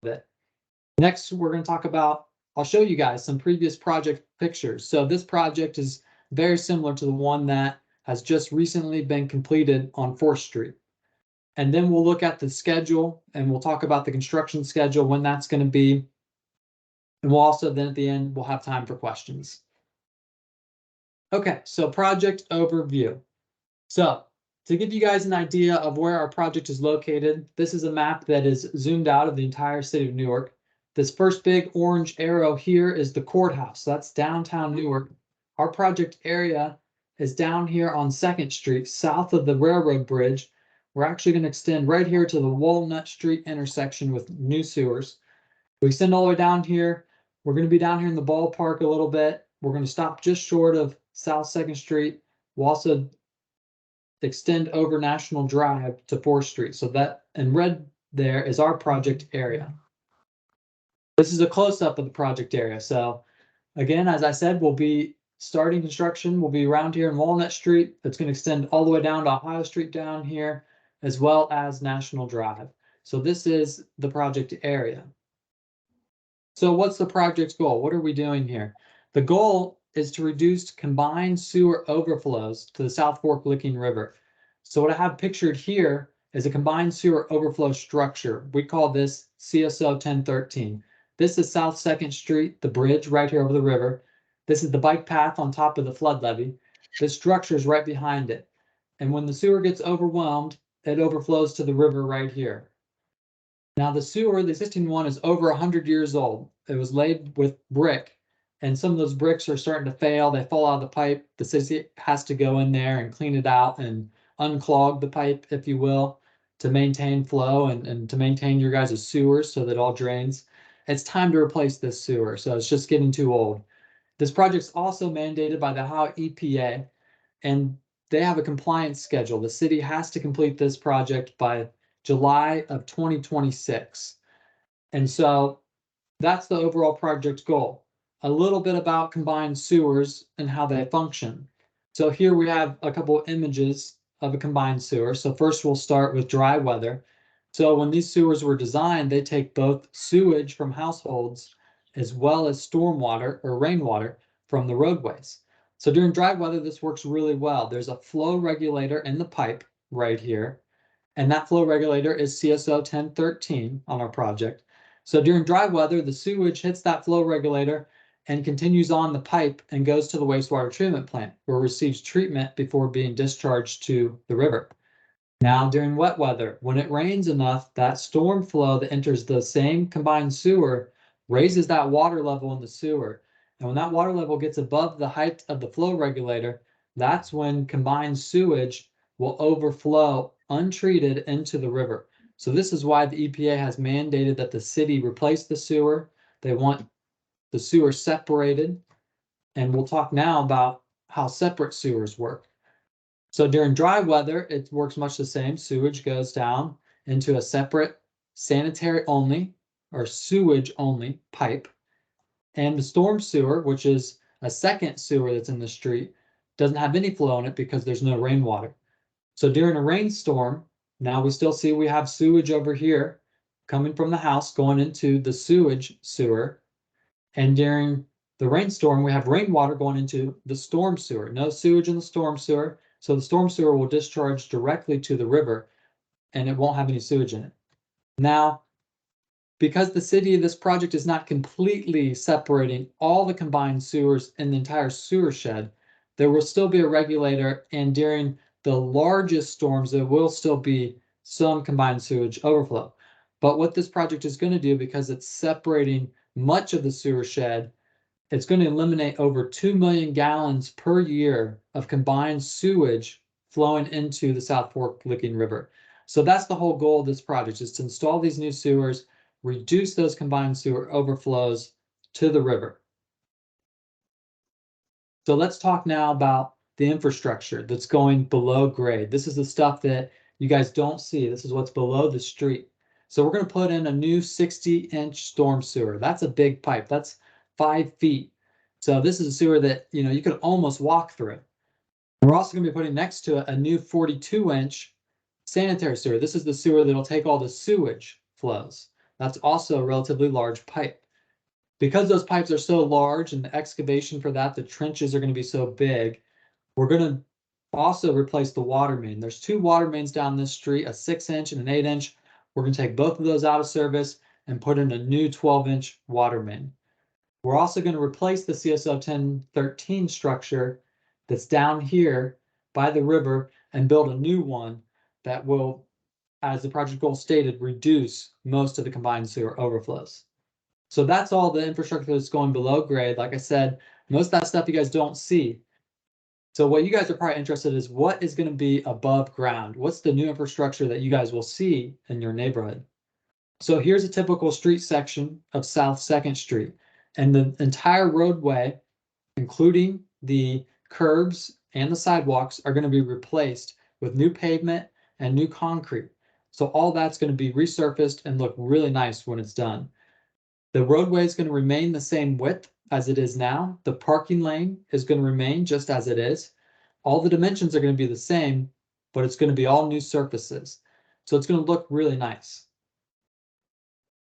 it. Next, we're going to talk about, I'll show you guys some previous project pictures. So this project is very similar to the one that has just recently been completed on 4th Street. And then we'll look at the schedule and we'll talk about the construction schedule, when that's going to be. And we'll also then at the end, we'll have time for questions. Okay, so project overview. So to give you guys an idea of where our project is located, this is a map that is zoomed out of the entire city of Newark. This first big orange arrow here is the courthouse. That's downtown Newark. Our project area is down here on 2nd Street, south of the railroad bridge. We're actually going to extend right here to the Walnut Street intersection with new sewers. We extend all the way down here. We're going to be down here in the ballpark a little bit. We're going to stop just short of South 2nd Street. We'll also extend over National Drive to 4th Street. So that in red there is our project area. This is a close-up of the project area. So again, as I said, we'll be starting construction. We'll be around here in Walnut Street. It's going to extend all the way down to Ohio Street down here, as well as National Drive. So this is the project area. So what's the project's goal? What are we doing here? The goal is to reduce combined sewer overflows to the South Fork Licking River. So what I have pictured here is a combined sewer overflow structure. We call this CSO 1013. This is South 2nd Street, the bridge right here over the river. This is the bike path on top of the flood levee. This structure is right behind it. And when the sewer gets overwhelmed, it overflows to the river right here. Now the sewer, the existing one, is over 100 years old. It was laid with brick, and some of those bricks are starting to fail. They fall out of the pipe. The city has to go in there and clean it out and unclog the pipe, if you will, to maintain flow and to maintain your guys' sewers so that it all drains. It's time to replace this sewer, so it's just getting too old. This project's also mandated by the Ohio EPA, and they have a compliance schedule. The city has to complete this project by July of 2026. And so that's the overall project goal. A little bit about combined sewers and how they function. So here we have a couple of images of a combined sewer. So first we'll start with dry weather. So when these sewers were designed, they take both sewage from households as well as stormwater or rainwater from the roadways. So during dry weather, this works really well. There's a flow regulator in the pipe right here, and that flow regulator is CSO 1013 on our project. So during dry weather, the sewage hits that flow regulator and continues on the pipe and goes to the wastewater treatment plant, where it receives treatment before being discharged to the river. Now, during wet weather, when it rains enough, that storm flow that enters the same combined sewer raises that water level in the sewer. And when that water level gets above the height of the flow regulator, that's when combined sewage will overflow untreated into the river. So this is why the EPA has mandated that the city replace the sewer. They want the sewer separated. And we'll talk now about how separate sewers work. So during dry weather, it works much the same. Sewage goes down into a separate sanitary only or sewage only pipe. And the storm sewer, which is a second sewer that's in the street, doesn't have any flow in it because there's no rainwater. So during a rainstorm, now we still see we have sewage over here coming from the house going into the sewage sewer. And during the rainstorm, we have rainwater going into the storm sewer. No sewage in the storm sewer. So the storm sewer will discharge directly to the river and it won't have any sewage in it. Now, because the city of this project is not completely separating all the combined sewers in the entire sewer shed, there will still be a regulator, and during the largest storms, there will still be some combined sewage overflow. But what this project is going to do, because it's separating much of the sewer shed, it's going to eliminate over 2 million gallons per year of combined sewage flowing into the South Fork Licking River. So that's the whole goal of this project, is to install these new sewers, reduce those combined sewer overflows to the river. So let's talk now about the infrastructure that's going below grade. This is the stuff that you guys don't see. This is what's below the street. So we're going to put in a new 60-inch storm sewer. That's a big pipe. That's 5 feet. So this is a sewer that, you could almost walk through. We're also going to be putting next to it a new 42-inch sanitary sewer. This is the sewer that'll take all the sewage flows. That's also a relatively large pipe. Because those pipes are so large and the excavation for that, the trenches are going to be so big, we're going to also replace the water main. There's two water mains down this street, a 6-inch and an 8-inch. We're going to take both of those out of service and put in a new 12-inch water main. We're also going to replace the CSO 1013 structure that's down here by the river and build a new one that will, as the project goal stated, reduce most of the combined sewer overflows. So that's all the infrastructure that's going below grade. Like I said, most of that stuff you guys don't see. So what you guys are probably interested in is what is going to be above ground? What's the new infrastructure that you guys will see in your neighborhood? So here's a typical street section of South 2nd Street. And the entire roadway, including the curbs and the sidewalks, are going to be replaced with new pavement and new concrete. So all that's going to be resurfaced and look really nice when it's done. The roadway is going to remain the same width as it is now. The parking lane is going to remain just as it is. All the dimensions are going to be the same, but it's going to be all new surfaces. So it's going to look really nice.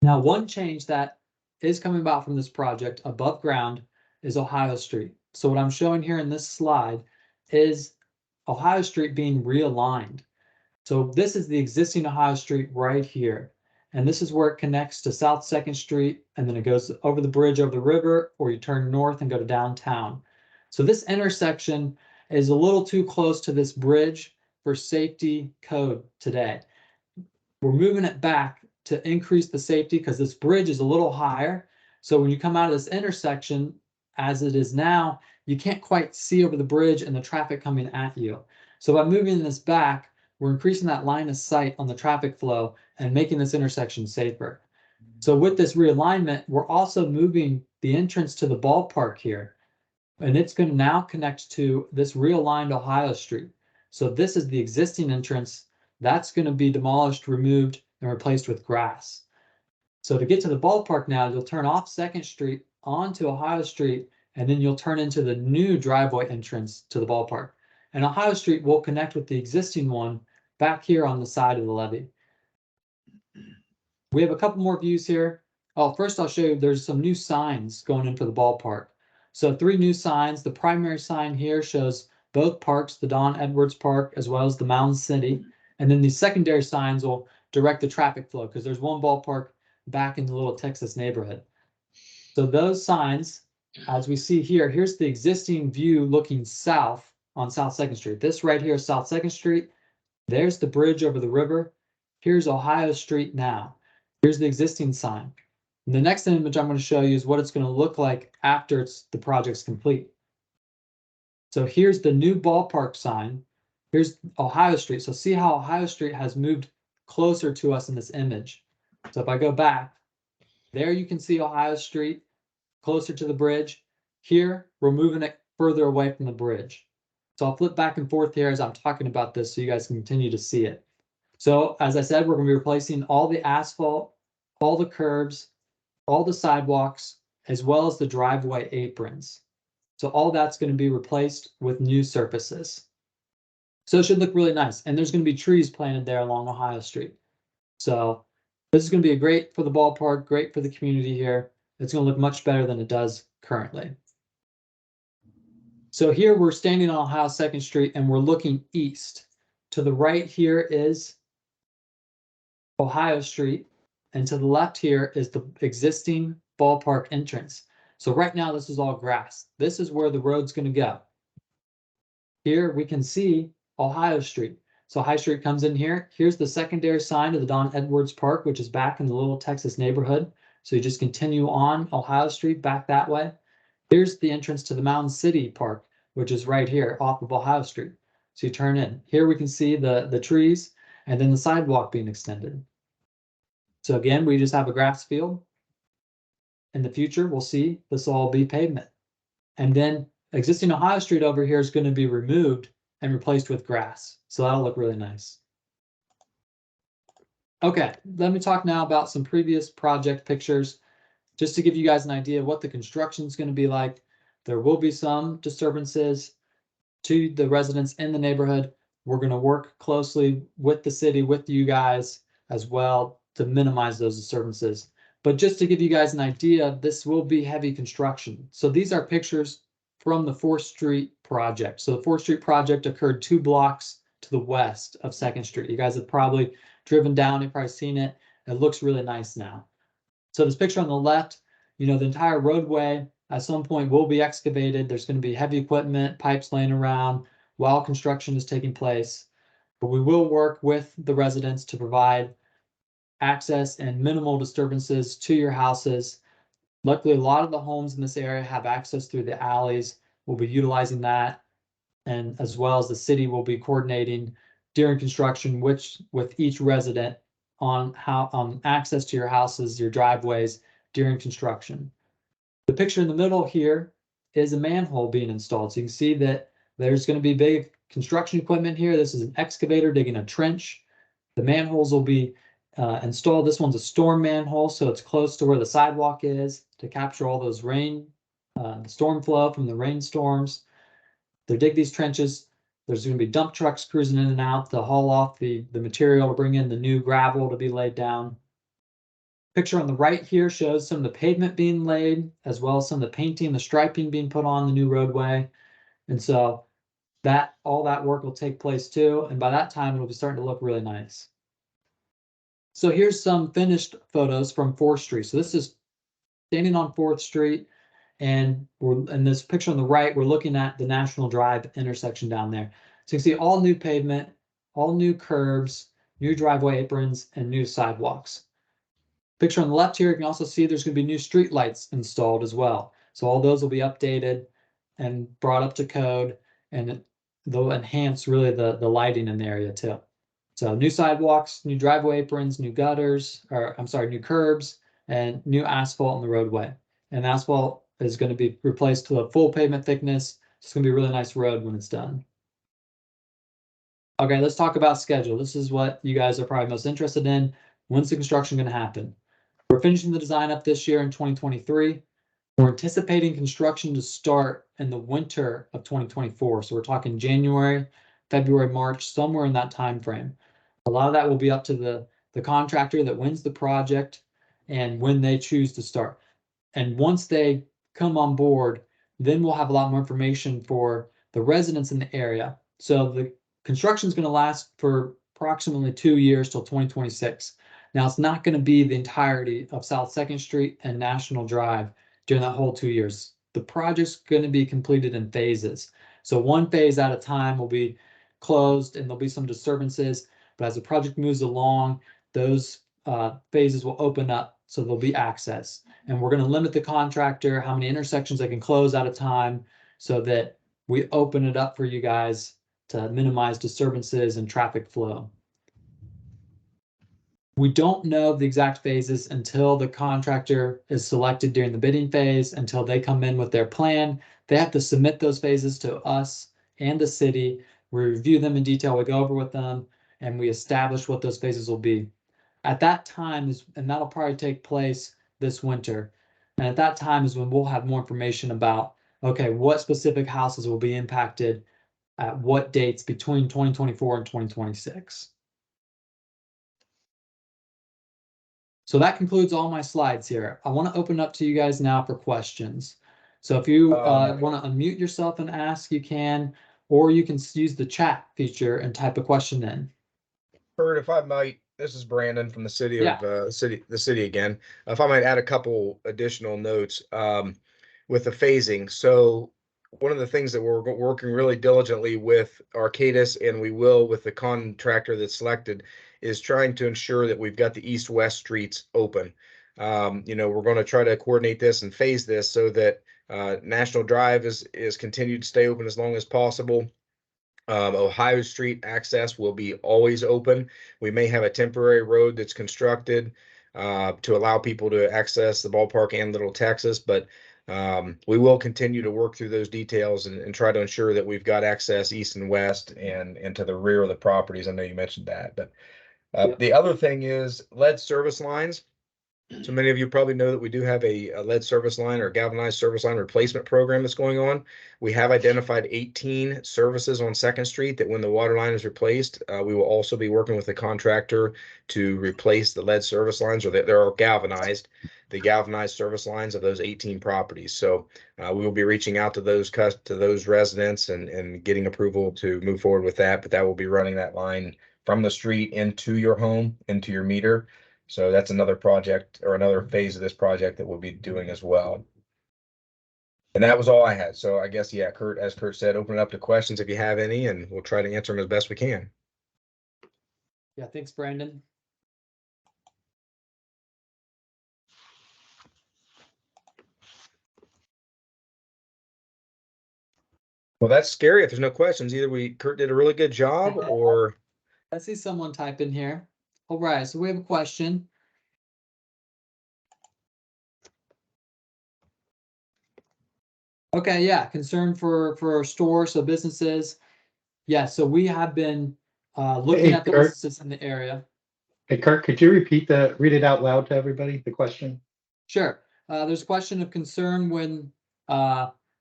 Now, one change that is coming about from this project above ground is Ohio Street. So what I'm showing here in this slide is Ohio Street being realigned. So this is the existing Ohio Street right here. And this is where it connects to South 2nd Street, and then it goes over the bridge over the river, or you turn north and go to downtown. So this intersection is a little too close to this bridge for safety code today. We're moving it back to increase the safety because this bridge is a little higher. So when you come out of this intersection, as it is now, you can't quite see over the bridge and the traffic coming at you. So by moving this back, we're increasing that line of sight on the traffic flow and making this intersection safer. So with this realignment, we're also moving the entrance to the ballpark here, and it's going to now connect to this realigned Ohio Street. So this is the existing entrance. That's going to be demolished, removed, and replaced with grass. So to get to the ballpark now, you'll turn off 2nd Street onto Ohio Street, and then you'll turn into the new driveway entrance to the ballpark. And Ohio Street will connect with the existing one back here on the side of the levee. We have a couple more views here. Oh, first I'll show you there's some new signs going in for the ballpark. So 3 new signs. The primary sign here shows both parks, the Don Edwards Park as well as the Mound City. And then these secondary signs will direct the traffic flow because there's one ballpark back in the Little Texas neighborhood. So those signs, as we see here, here's the existing view looking south on South 2nd Street. This right here is South 2nd Street. There's the bridge over the river. Here's Ohio Street now. Here's the existing sign. And the next image I'm going to show you is what it's going to look like after the project's complete. So here's the new ballpark sign. Here's Ohio Street. So see how Ohio Street has moved closer to us in this image. So if I go back, there you can see Ohio Street closer to the bridge. Here, we're moving it further away from the bridge. So I'll flip back and forth here as I'm talking about this so you guys can continue to see it. So as I said, we're going to be replacing all the asphalt, all the curbs, all the sidewalks, as well as the driveway aprons. So all that's going to be replaced with new surfaces. So it should look really nice. And there's going to be trees planted there along Ohio Street. So this is going to be great for the ballpark, great for the community here. It's going to look much better than it does currently. So here we're standing on Ohio 2nd Street and we're looking east. To the right here is Ohio Street, and to the left here is the existing ballpark entrance. So right now this is all grass. This is where the road's going to go. Here we can see Ohio Street. So Ohio Street comes in here. Here's the secondary sign of the Don Edwards Park, which is back in the Little Texas neighborhood. So you just continue on Ohio Street back that way. Here's the entrance to the Mound City Park, which is right here off of Ohio Street. So you turn in. Here we can see the trees and then the sidewalk being extended. So again, we just have a grass field. In the future, we'll see this will all be pavement. And then existing Ohio Street over here is going to be removed and replaced with grass. So that'll look really nice. Okay, let me talk now about some previous project pictures, just to give you guys an idea of what the construction is going to be like. There will be some disturbances to the residents in the neighborhood. We're going to work closely with the city, with you guys as well, to minimize those disturbances. But just to give you guys an idea, this will be heavy construction. So these are pictures from the 4th Street project. So the 4th Street project occurred 2 blocks to the west of 2nd Street. You guys have probably driven down, you've probably seen it. It looks really nice now. So this picture on the left, you know, the entire roadway at some point will be excavated. There's going to be heavy equipment, pipes laying around while construction is taking place. But we will work with the residents to provide access and minimal disturbances to your houses. Luckily, a lot of the homes in this area have access through the alleys. We'll be utilizing that, and as well as the city will be coordinating during construction, with each resident on access to your houses, your driveways during construction. The picture in the middle here is a manhole being installed. So you can see that there's going to be big construction equipment here. This is an excavator digging a trench. The manholes will be installed. This one's a storm manhole, so it's close to where the sidewalk is to capture all those rain, the storm flow from the rainstorms. They dig these trenches. There's going to be dump trucks cruising in and out to haul off the material to bring in the new gravel to be laid down. Picture on the right here shows some of the pavement being laid, as well as some of the painting, the striping being put on the new roadway. And so that all that work will take place too. And by that time, it'll be starting to look really nice. So here's some finished photos from 4th Street. So this is standing on 4th Street. And in this picture on the right, we're looking at the National Drive intersection down there. So you can see all new pavement, all new curbs, new driveway aprons, and new sidewalks. Picture on the left here, you can also see there's going to be new street lights installed as well. So all those will be updated and brought up to code, and they'll enhance really the lighting in the area too. So new sidewalks, new driveway aprons, new gutters, or I'm sorry, new curbs, and new asphalt on the roadway. And asphalt is going to be replaced to a full pavement thickness. It's going to be a really nice road when it's done. Okay, let's talk about schedule. This is what you guys are probably most interested in. When's the construction going to happen? We're finishing the design up this year in 2023. We're anticipating construction to start in the winter of 2024. So we're talking January, February, March, somewhere in that time frame. A lot of that will be up to the contractor that wins the project and when they choose to start. And once they come on board, then we'll have a lot more information for the residents in the area. So the construction is going to last for approximately 2 years till 2026. Now, it's not going to be the entirety of South 2nd Street and National Drive during that whole 2 years. The project's going to be completed in phases. So one phase at a time will be closed and there'll be some disturbances. But as the project moves along, those phases will open up, so there'll be access. And we're going to limit the contractor how many intersections they can close at a time so that we open it up for you guys to minimize disturbances and traffic flow. We don't know the exact phases until the contractor is selected during the bidding phase, until they come in with their plan. They have to submit those phases to us and the city. We review them in detail, we go over with them, and we establish what those phases will be. At that time, and that'll probably take place this winter. And at that time is when we'll have more information about, okay, what specific houses will be impacted at what dates between 2024 and 2026. So that concludes all my slides here. I want to open up to you guys now for questions. So if you want to unmute yourself and ask, you can, or you can use the chat feature and type a question in. Bert, if I might, this is Brandon from the city of the city again. If I might add a couple additional notes with the phasing. So one of the things that we're working really diligently with Arcadis, and we will with the contractor that's selected, is trying to ensure that we've got the east-west streets open. You know, we're going to try to coordinate this and phase this so that National Drive is continued to stay open as long as possible. Ohio Street access will be always open. We may have a temporary road that's constructed to allow people to access the ballpark and Little Texas, but we will continue to work through those details and try to ensure that we've got access east and west and to the rear of the properties. I know you mentioned that, but the other thing is lead service lines. So many of you probably know that we do have a lead service line or galvanized service line replacement program that's going on. We have identified 18 services on 2nd Street that when the water line is replaced, we will also be working with the contractor to replace the lead service lines, or they're galvanized, the galvanized service lines of those 18 properties. So we will be reaching out to those residents and getting approval to move forward with that. But that will be running that line from the street into your home, into your meter. So that's another project or another phase of this project that we'll be doing as well. And that was all I had. So I guess, yeah, Kurt, as Kurt said, open it up to questions if you have any, and we'll try to answer them as best we can. Yeah, thanks, Brandon. Well, that's scary if there's no questions. Either Kurt did a really good job or. I see someone type in here. All right, so we have a question. Okay, yeah, concern for stores, so businesses. Yeah, so we have been looking at the Kurt. businesses in the area. Hey, Kurt, could you read it out loud to everybody, the question? Sure. There's a question of concern when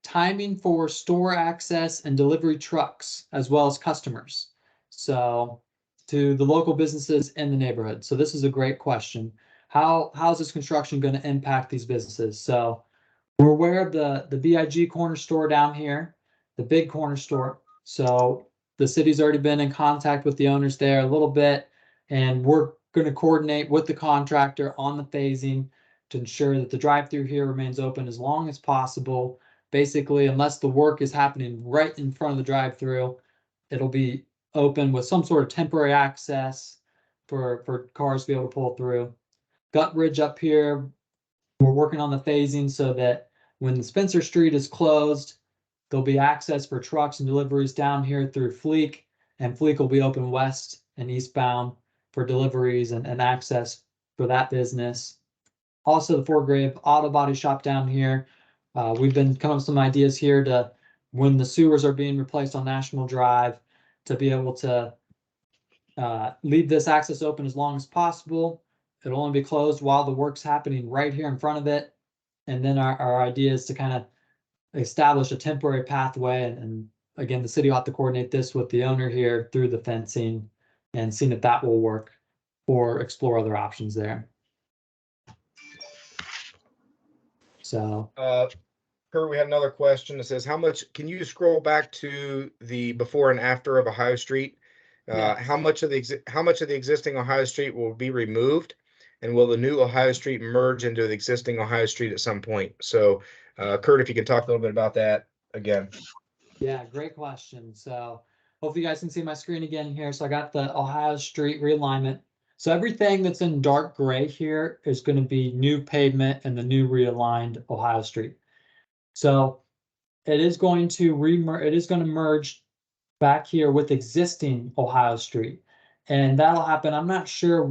timing for store access and delivery trucks, as well as customers. So to the local businesses in the neighborhood. So this is a great question. How's this construction going to impact these businesses? So we're aware of the BIG corner store down here, the big corner store. So the city's already been in contact with the owners there a little bit, and we're going to coordinate with the contractor on the phasing to ensure that the drive-through here remains open as long as possible. Basically, unless the work is happening right in front of the drive-through, it'll be open with some sort of temporary access for cars to be able to pull through. Guttridge up here, we're working on the phasing so that when the Spencer Street is closed, there'll be access for trucks and deliveries down here through Fleek, and Fleek will be open west and eastbound for deliveries and access for that business. Also, the Fort Grave Auto Body Shop down here. We've been coming up with some ideas here to, when the sewers are being replaced on National Drive, to be able to leave this access open as long as possible. It'll only be closed while the work's happening right here in front of it. And then our idea is to kind of establish a temporary pathway. And again, the city will have to coordinate this with the owner here through the fencing and seeing if that will work or explore other options there. So Kurt, we had another question that says, how much, can you scroll back to the before and after of Ohio Street? Yeah. How much of the existing Ohio Street will be removed? And will the new Ohio Street merge into the existing Ohio Street at some point? So, Kurt, if you can talk a little bit about that again. Yeah, great question. So hopefully you guys can see my screen again here. So I got the Ohio Street realignment. So everything that's in dark gray here is going to be new pavement and the new realigned Ohio Street. So it is going to merge back here with existing Ohio Street. And that'll happen. I'm not sure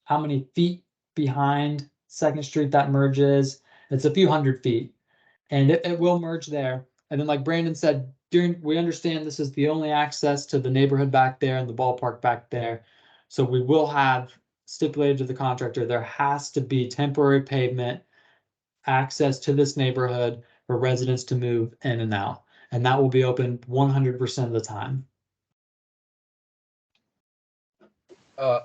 how many feet behind 2nd Street that merges. It's a few hundred feet. And it will merge there. And then, like Brandon said, we understand this is the only access to the neighborhood back there and the ballpark back there. So we will have stipulated to the contractor, there has to be temporary pavement access to this neighborhood for residents to move in and out. And that will be open 100% of the time.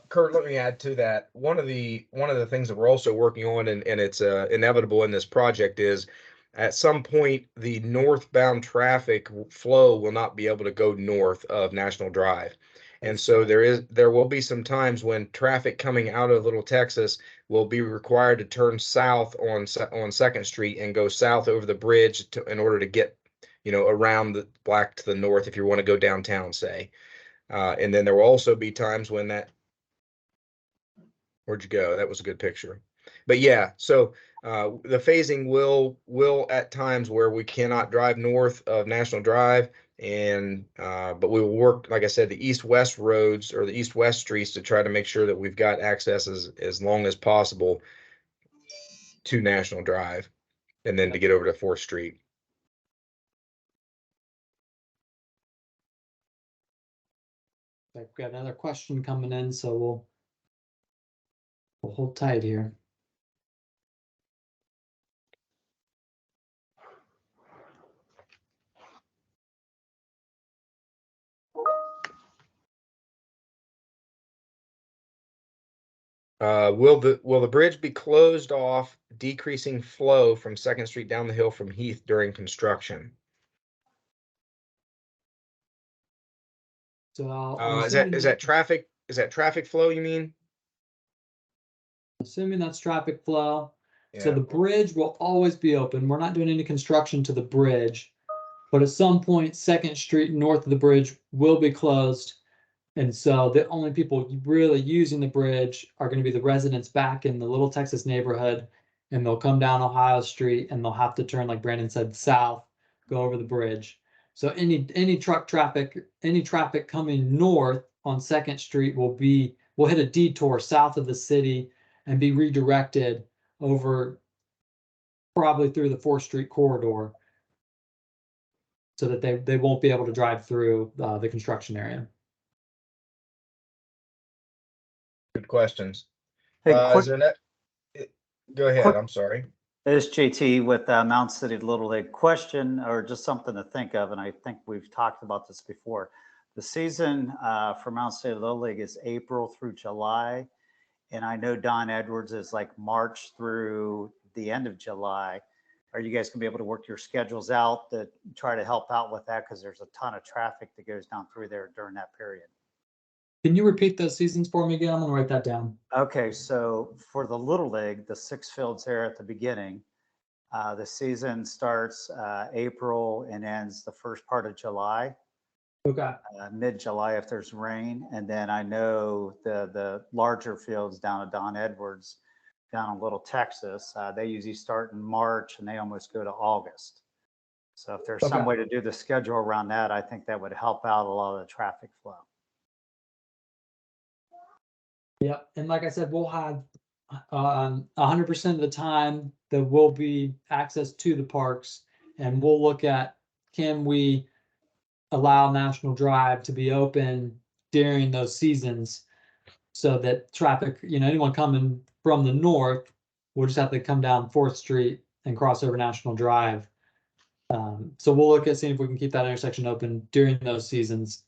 Kurt, let me add to that. One of the things that we're also working on, and it's inevitable in this project, is at some point the northbound traffic flow will not be able to go north of National Drive. And so there will be some times when traffic coming out of Little Texas will be required to turn south on 2nd Street and go south over the bridge in order to get, around the Black to the north if you want to go downtown, say. And then there will also be times when where'd you go? That was a good picture. But yeah, so the phasing will at times where we cannot drive north of National Drive, and but we will work, like I said, the east-west roads or the east-west streets to try to make sure that we've got access as long as possible to National Drive, and then to get over to 4th Street. I've got another question coming in, so we'll hold tight here. Will the bridge be closed off, decreasing flow from Second Street down the hill from Heath during construction? So Uh, is that traffic? Is that traffic flow, you mean? assuming that's traffic flow. So Yeah. the bridge will always be open. We're not doing any construction to the bridge. But at some point, Second Street north of the bridge will be closed. And so the only people really using the bridge are going to be the residents back in the Little Texas neighborhood. And they'll come down Ohio Street and they'll have to turn, like Brandon said, south, go over the bridge. So any truck traffic, any traffic coming north on Second Street will hit a detour south of the city and be redirected over probably through the 4th Street corridor so that they won't be able to drive through the construction area. Good questions. Hey, Is there go ahead. quick- I'm sorry. This is JT with Mount City Little League. Question or just something to think of, and I think we've talked about this before. The season for Mount City Little League is April through July, and I know Don Edwards is like March through the end of July. Are you guys gonna be able to work your schedules out to try to help out with that? Because there's a ton of traffic that goes down through there during that period. Can you repeat those seasons for me again? I'm gonna write that down. Okay, so for the Little League, the 6 fields there at the beginning, the season starts April and ends the first part of July, Okay. mid-July if there's rain. And then I know the larger fields down at Don Edwards, down in Little Texas, they usually start in March and they almost go to August. So if there's some Okay. way to do the schedule around that, I think that would help out a lot of the traffic flow. Yep. And like I said, we'll have 100% of the time there will be access to the parks, and we'll look at, can we allow National Drive to be open during those seasons so that traffic, anyone coming from the north will just have to come down 4th Street and cross over National Drive. So we'll look at seeing if we can keep that intersection open during those seasons.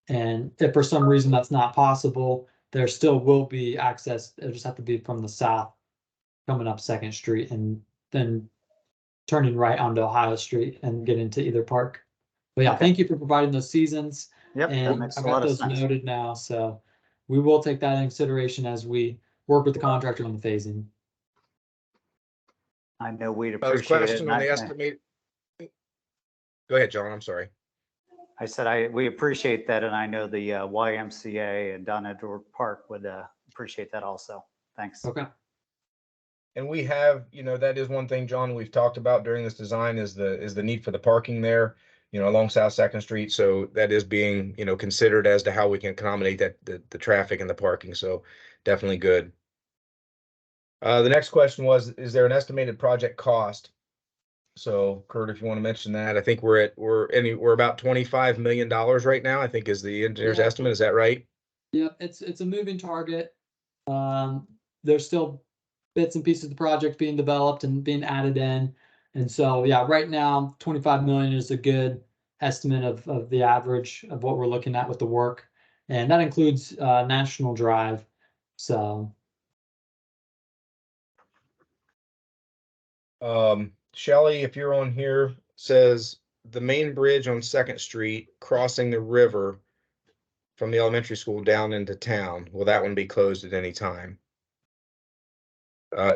And if for some reason that's not possible, there still will be access. It'll just have to be from the south, coming up 2nd Street and then turning right onto Ohio Street and get into either park. But yeah, Okay. thank you for providing those seasons. Yep, that And makes a I've lot got of those sense. noted now, so we will take that in consideration as we work with the contractor on the phasing. I know we'd There's a appreciate it. question and on the I- estimate. Go ahead, John. I'm sorry. I said we appreciate that, and I know the YMCA and Don Edward Park would appreciate that also. Thanks. Okay. And we have, that is one thing, John, we've talked about during this design is the need for the parking there, along South Second Street. So that is being, considered as to how we can accommodate that, the traffic and the parking. So definitely good. The next question was, is there an estimated project cost? So Kurt, if you want to mention that, I think we're about $25 million right now, I think is the engineer's Yeah. estimate. Is that right? Yep, it's a moving target. There's still bits and pieces of the project being developed and being added in. And so, yeah, right now, 25 million is a good estimate of the average of what we're looking at with the work. And that includes National Drive. So, Shelley, if you're on here, says the main bridge on Second Street crossing the river from the elementary school down into town. Will that one be closed at any time?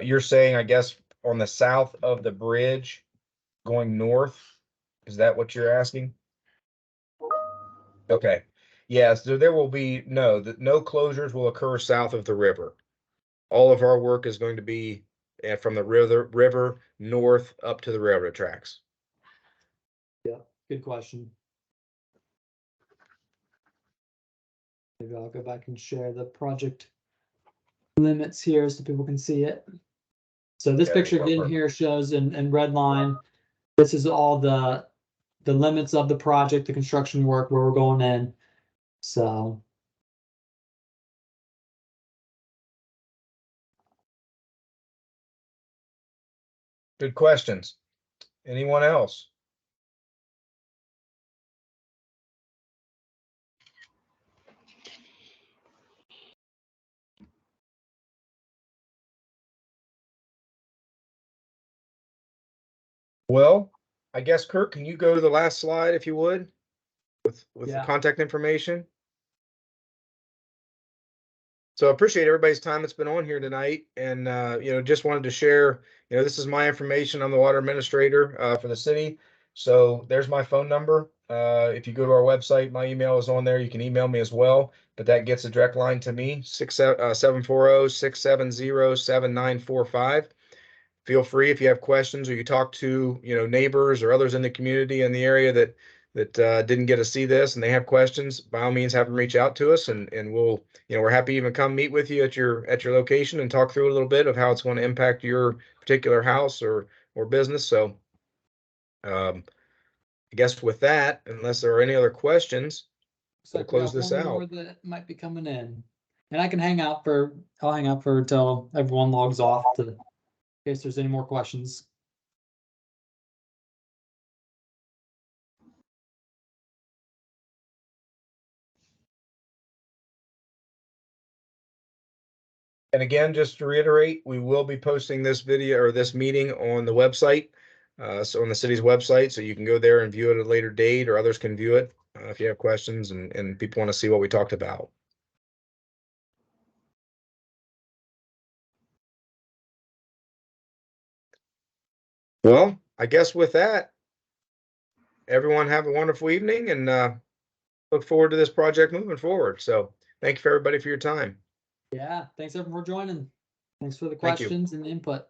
You're saying, I guess, on the south of the bridge going north? Is that what you're asking? Okay. Yeah, so there will be no closures will occur south of the river. All of our work is going to be from the river north up to the railroad tracks. yeah, good question. Maybe I'll go back and share the project limits here so people can see it. So this Yeah, picture perfect. in here shows in red line, this is all the limits of the project, the construction work, where we're going in. So. Good questions. Anyone else? Well, I guess Kurt, can you go to the last slide if you would? With the Yeah. contact information? So I appreciate everybody's time that's been on here tonight, and just wanted to share, this is my information. I'm the water administrator for the city. So there's my phone number. If you go to our website, my email is on there. You can email me as well, but that gets a direct line to me, 740-670-7945. Feel free if you have questions or you talk to, neighbors or others in the community in the area that didn't get to see this and they have questions, by all means have them reach out to us, and we'll, we're happy to even come meet with you at your location and talk through a little bit of how it's going to impact your particular house or business. So I guess with that, unless there are any other questions, Looks we'll like we close have this one more out. that might be coming in. And I'll hang out for until everyone logs off in case there's any more questions. And again, just to reiterate, we will be posting this video or this meeting on the website. So on the city's website, so you can go there and view it at a later date, or others can view it if you have questions and people want to see what we talked about. Well, I guess with that, everyone have a wonderful evening, and look forward to this project moving forward. So thank you for everybody for your time. Yeah, thanks everyone for joining. Thanks for the Thank you. questions and input.